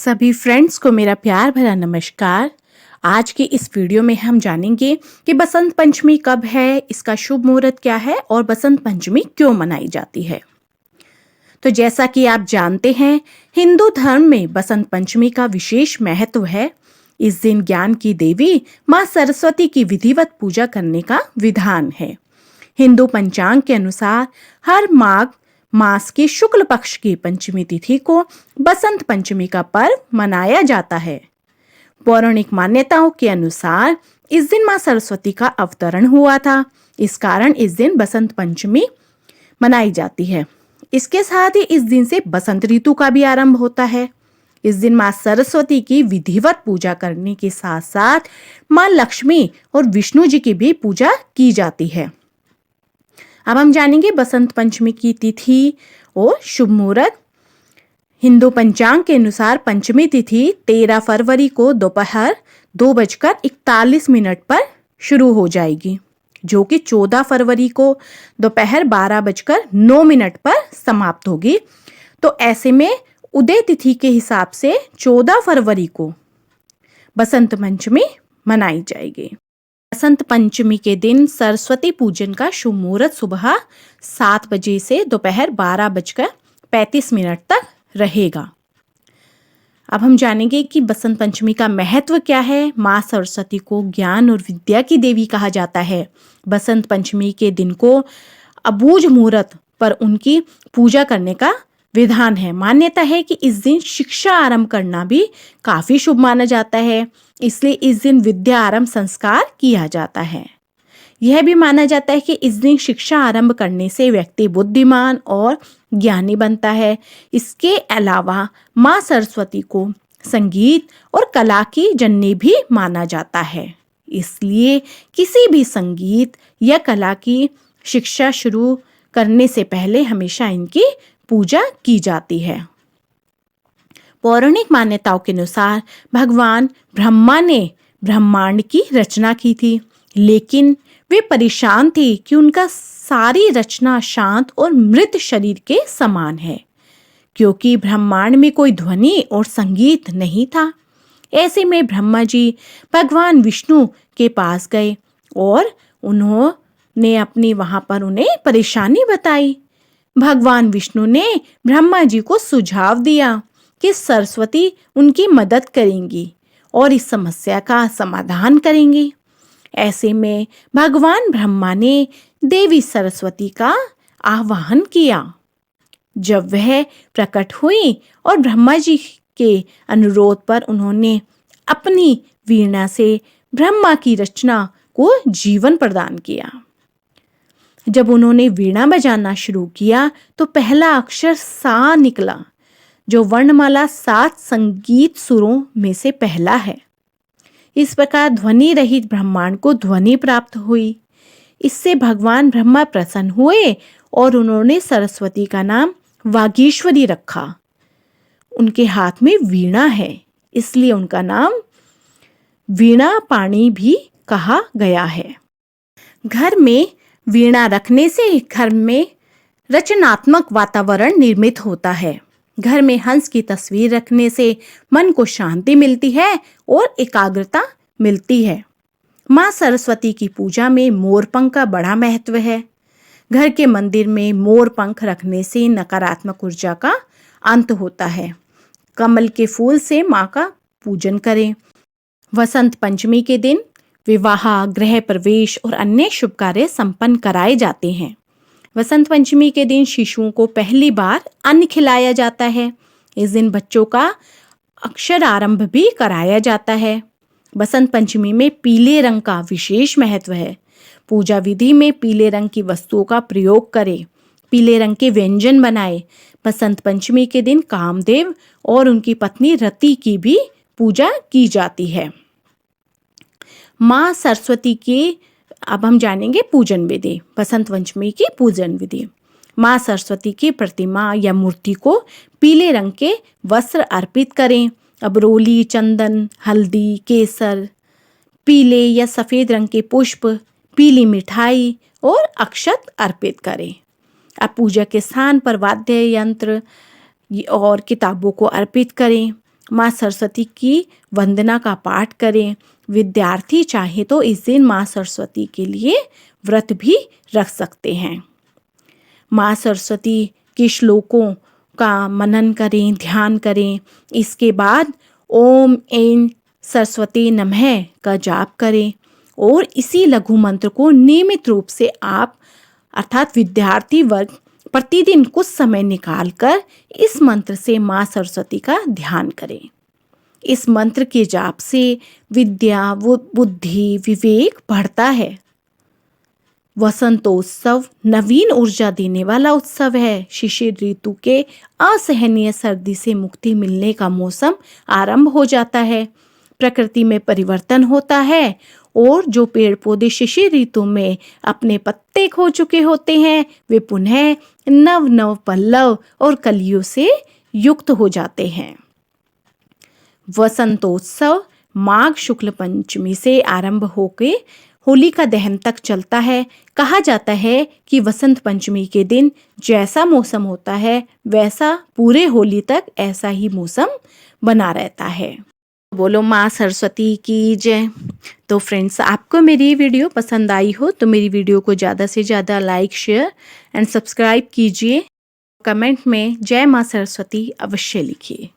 सभी फ्रेंड्स को मेरा प्यार भरा नमस्कार। आज की इस वीडियो में हम जानेंगे कि बसंत पंचमी कब है, इसका शुभ मुहूर्त क्या है और बसंत पंचमी क्यों मनाई जाती है। तो जैसा कि आप जानते हैं, हिंदू धर्म में बसंत पंचमी का विशेष महत्व है। इस दिन ज्ञान की देवी माँ सरस्वती की विधिवत पूजा करने का विधान है। हिंदू पंचांग के अनुसार हर माघ मास की शुक्ल पक्ष की पंचमी तिथि को बसंत पंचमी का पर्व मनाया जाता है। पौराणिक मान्यताओं के अनुसार इस दिन मां सरस्वती का अवतरण हुआ था। इस कारण इस दिन बसंत पंचमी मनाई जाती है। इसके साथ ही इस दिन से बसंत ऋतु का भी आरंभ होता है। इस दिन मां सरस्वती की विधिवत पूजा करने के साथ साथ मां लक्ष्मी और विष्णु जी की भी पूजा की जाती है। अब हम जानेंगे बसंत पंचमी की तिथि और शुभ मुहूर्त। हिंदू पंचांग के अनुसार पंचमी तिथि 13 फरवरी को दोपहर 2:41 पर शुरू हो जाएगी, जो कि 14 फरवरी को दोपहर 12:09 पर समाप्त होगी। तो ऐसे में उदय तिथि के हिसाब से 14 फरवरी को बसंत पंचमी मनाई जाएगी। बसंत पंचमी के दिन सरस्वती पूजन का शुभ मुहूर्त सुबह 7 बजे से दोपहर 12:35 तक रहेगा। अब हम जानेंगे कि बसंत पंचमी का महत्व क्या है। माँ सरस्वती को ज्ञान और विद्या की देवी कहा जाता है। बसंत पंचमी के दिन को अबूझ मुहूर्त पर उनकी पूजा करने का विधान है। मान्यता है कि इस दिन शिक्षा आरंभ करना भी काफी शुभ माना जाता है, इसलिए इस दिन विद्या आरंभ संस्कार किया जाता है। यह भी माना जाता है कि इस दिन शिक्षा आरंभ करने से व्यक्ति बुद्धिमान और ज्ञानी बनता है। इसके अलावा माँ सरस्वती को संगीत और कला की जननी भी माना जाता है, इसलिए किसी भी संगीत या कला की शिक्षा शुरू करने से पहले हमेशा इनकी पूजा की जाती है। पौराणिक मान्यताओं के अनुसार भगवान ब्रह्मा ने ब्रह्मांड की रचना की थी, लेकिन वे परेशान थे कि उनका सारी रचना शांत और मृत शरीर के समान है, क्योंकि ब्रह्मांड में कोई ध्वनि और संगीत नहीं था। ऐसे में ब्रह्मा जी भगवान विष्णु के पास गए और उन्होंने अपनी वहां पर उन्हें परेशानी बताई। भगवान विष्णु ने ब्रह्मा जी को सुझाव दिया कि सरस्वती उनकी मदद करेंगी और इस समस्या का समाधान करेंगी। ऐसे में भगवान ब्रह्मा ने देवी सरस्वती का आह्वान किया। जब वह प्रकट हुई और ब्रह्मा जी के अनुरोध पर उन्होंने अपनी वीणा से ब्रह्मा की रचना को जीवन प्रदान किया। जब उन्होंने वीणा बजाना शुरू किया तो पहला अक्षर सा निकला, जो वर्णमाला 7 संगीत सुरों में से पहला है। इस प्रकार ध्वनि रहित ब्रह्मांड को ध्वनि प्राप्त हुई। इससे भगवान ब्रह्मा प्रसन्न हुए और उन्होंने सरस्वती का नाम वागीश्वरी रखा। उनके हाथ में वीणा है, इसलिए उनका नाम वीणा पाणी भी कहा गया है। घर में वीणा रखने से घर में रचनात्मक वातावरण निर्मित होता है। घर में हंस की तस्वीर रखने से मन को शांति मिलती है और एकाग्रता मिलती है। माँ सरस्वती की पूजा में मोर पंख का बड़ा महत्व है। घर के मंदिर में मोर पंख रखने से नकारात्मक ऊर्जा का अंत होता है। कमल के फूल से माँ का पूजन करें। वसंत पंचमी के दिन विवाह, गृह प्रवेश और अन्य शुभ कार्य संपन्न कराए जाते हैं। वसंत पंचमी के दिन शिशुओं को पहली बार अन्न खिलाया जाता है। इस दिन बच्चों का अक्षर आरंभ भी कराया जाता है। बसंत पंचमी में पीले रंग का विशेष महत्व है। पूजा विधि में पीले रंग की वस्तुओं का प्रयोग करें। पीले रंग के व्यंजन बनाएं। बसंत पंचमी के दिन कामदेव और उनकी पत्नी रति की भी पूजा की जाती है। माँ सरस्वती की अब हम जानेंगे पूजन विधि। बसंत पंचमी की पूजन विधि। माँ सरस्वती की प्रतिमा या मूर्ति को पीले रंग के वस्त्र अर्पित करें। अबरोली, चंदन, हल्दी, केसर, पीले या सफेद रंग के पुष्प, पीली मिठाई और अक्षत अर्पित करें। अब पूजा के स्थान पर वाद्य यंत्र और किताबों को अर्पित करें माँ सरस्वती की वंदना का पाठ करें। विद्यार्थी चाहे तो इस दिन माँ सरस्वती के लिए व्रत भी रख सकते हैं। माँ सरस्वती के श्लोकों का मनन करें, ध्यान करें। इसके बाद ओम ऐं सरस्वती नमः का जाप करें और इसी लघु मंत्र को नियमित रूप से आप अर्थात विद्यार्थी वर्ग प्रतिदिन कुछ समय निकालकर इस मंत्र से माँ सरस्वती का ध्यान करें। इस मंत्र के जाप से विद्या, बुद्धि, विवेक बढ़ता है। वसंतोत्सव नवीन ऊर्जा देने वाला उत्सव है। शिशिर ऋतु के असहनीय सर्दी से मुक्ति मिलने का मौसम आरंभ हो जाता है। प्रकृति में परिवर्तन होता है और जो पेड़ पौधे शिशिर ऋतु में अपने पत्ते खो चुके होते हैं वे पुनः नव नव पल्लव और कलियों से युक्त हो जाते हैं। वसंतोत्सव माघ शुक्ल पंचमी से आरंभ होकर होलिका दहन तक चलता है। कहा जाता है कि वसंत पंचमी के दिन जैसा मौसम होता है वैसा पूरे होली तक ऐसा ही मौसम बना रहता है। बोलो माँ सरस्वती की जय। तो फ्रेंड्स, आपको मेरी वीडियो पसंद आई हो तो मेरी वीडियो को ज़्यादा से ज़्यादा लाइक, शेयर एंड सब्सक्राइब कीजिए। कमेंट में जय माँ सरस्वती अवश्य लिखिए।